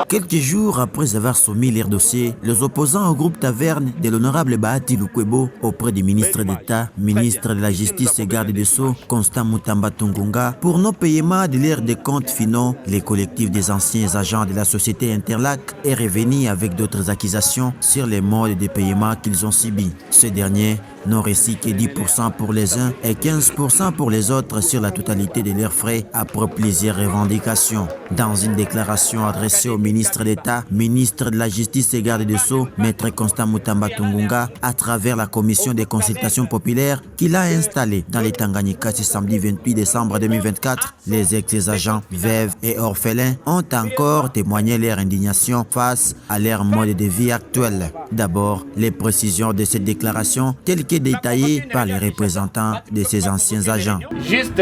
Quelques jours après avoir soumis leur dossier, les opposants au groupe Taverne de l'honorable Bahati Lukwebo auprès du ministre d'État, ministre de la Justice et garde des Sceaux, Constant Mutamba Tungunga, pour non-paiement de leurs décomptes finaux, les collectifs des anciens agents de la société Interlac est revenu avec d'autres accusations sur les modes de paiement qu'ils ont subis. Ces derniers n'ont reçu que 10% pour les uns et 15% pour les autres sur la totalité de leurs frais après plusieurs revendications. Dans une déclaration adressée au ministre d'État, ministre de la Justice et garde des Sceaux, Maître Constant Mutamba Tungunga, à travers la commission des consultations populaires qu'il a installée dans les Tanganyika ce samedi 28 décembre 2024, les ex-agents, veuves et orphelins ont encore témoigné leur indignation face à leur mode de vie actuel. D'abord, les précisions de cette déclaration telles que détaillées par les représentants de ces anciens agents. Juste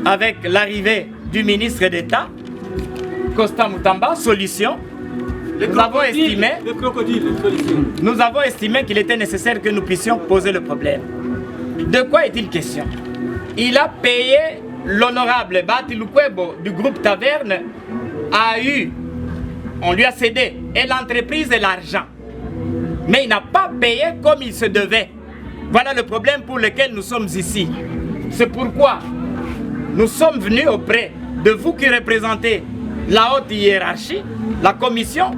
avec l'arrivée du ministre d'État, Constant Mutamba, solution, nous avons estimé qu'il était nécessaire que nous puissions poser le problème. De quoi est-il question? Il a payé l'honorable Bahati Lukwebo du groupe Taverne, on lui a cédé, et l'entreprise et l'argent. Mais il n'a pas payé comme il se devait. Voilà le problème pour lequel nous sommes ici. C'est pourquoi nous sommes venus auprès de vous qui représentez la haute hiérarchie, la commission,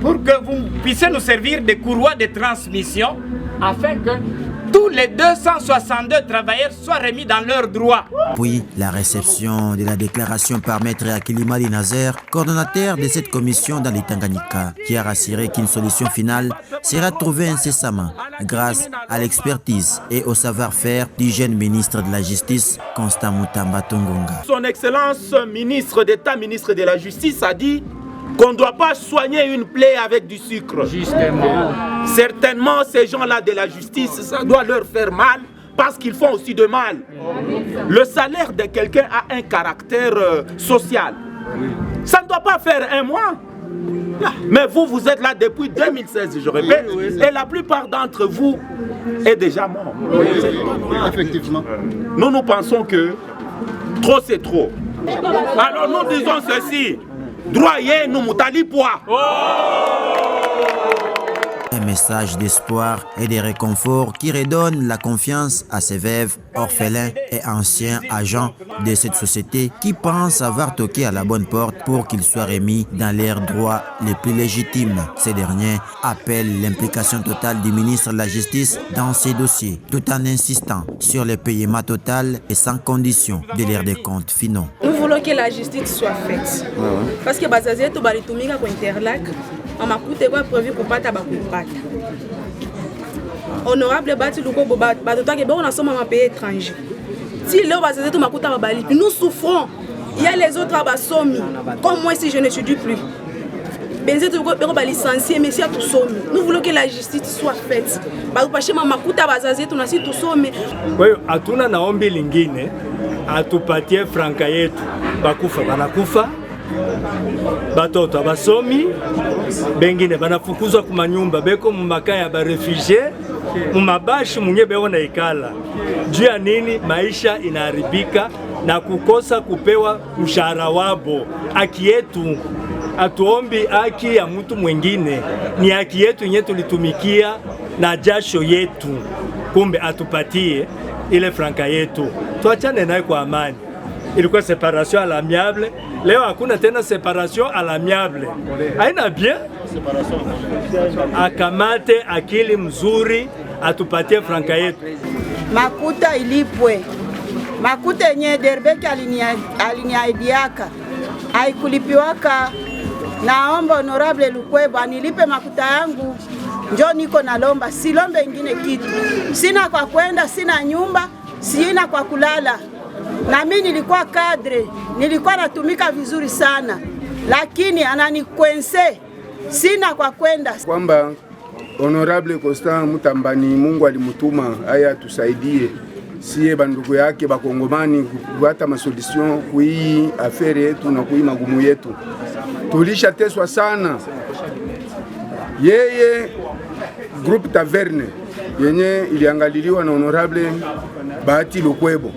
pour que vous puissiez nous servir de courroie de transmission afin que tous les 262 travailleurs soient remis dans leurs droits. Puis la réception de la déclaration par Maître Akilima Nazer, coordonnateur de cette commission dans les Tanganyika, qui a rassuré qu'une solution finale sera trouvée incessamment grâce à l'expertise et au savoir-faire du jeune ministre de la Justice, Constant Mutamba Tungunga. Son Excellence, ministre d'État, ministre de la Justice, a dit qu'on ne doit pas soigner une plaie avec du sucre. Justement. Certainement, ces gens-là de la justice, ça doit leur faire mal parce qu'ils font aussi de mal. Le salaire de quelqu'un a un caractère social. Ça ne doit pas faire un mois. Mais vous êtes là depuis 2016, je répète, et la plupart d'entre vous est déjà mort. Effectivement. Nous pensons que trop c'est trop. Alors nous disons ceci. Droit yé nous moutali poids. Un message d'espoir et de réconfort qui redonne la confiance à ces veuves, orphelins et anciens agents de cette société qui pensent avoir toqué à la bonne porte pour qu'ils soient remis dans leurs droits les plus légitimes. Ces derniers appellent l'implication totale du ministre de la Justice dans ces dossiers, tout en insistant sur le paiement total et sans condition de leurs décomptes finaux. Nous voulons que la justice soit faite. Parce que Bazazé to balitumika ko Interlac, on m'a coûté quoi prévu pour pas tabac. Honorable Bahati Lukwebo, on a somme à pays étranger. Si là, nous souffrons. Il y a les autres à Somi. Comme moi, si je ne suis plus. Nous voulons que la justice soit faite. Oui, atuna naombi lingine atupatie franka yetu bakufa banakufa batoto basomi bengine banafukuzwa kumanyumba beko mumakaya ba refugie mumabashi munye beko na ikala juu ya nini maisha inaharibika na kukosa kupewa mshahara wabo. Haki yetu, atuombi haki ya mtu mwingine, ni haki yetu yenye tulitumikia na jasho yetu, kumbe atupatie ile franka yetu, tuachane naye kwa amani. Ilikuwa separation à l'amiable, leo hakuna tena separation à l'amiable. Haina bien, akamate akili mzuri, atupatie franka yetu. Makuta ilipwe, makuta yenye Derbeki aliniaidiaka haikulipiwaka. Naomba Honorable Lukwebo anilipe makuta yangu, njo niko nalomba, silombe ingine kitu. Sina kwa kwenda, sina nyumba, sina kwa kulala. Na mimi nilikuwa kadre, nilikuwa natumika vizuri sana, lakini ananikwense, sina kwa kwenda. Kwamba Honorable Constant Mutamba ni Mungu alimutuma haya tusaidie siye bandugu yake bakongomani kupata masolution kui afere yetu na kui magumu yetu. Tulisha teswa sana. Yeye groupe Taverne yenye iliangaliliwa na honorable Bahati Lukwebo.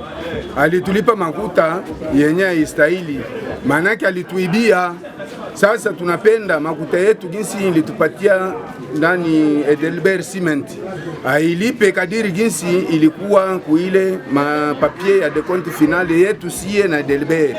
Alitulipa makuta yenye haistahili, manake alituibia. Sasa tunapenda makuta yetu jinsi ilitupatia ndani Edelbert Cement ailipe kadiri jinsi ilikuwa kuile mapapie ya decompte finale yetu sie na Edelbert.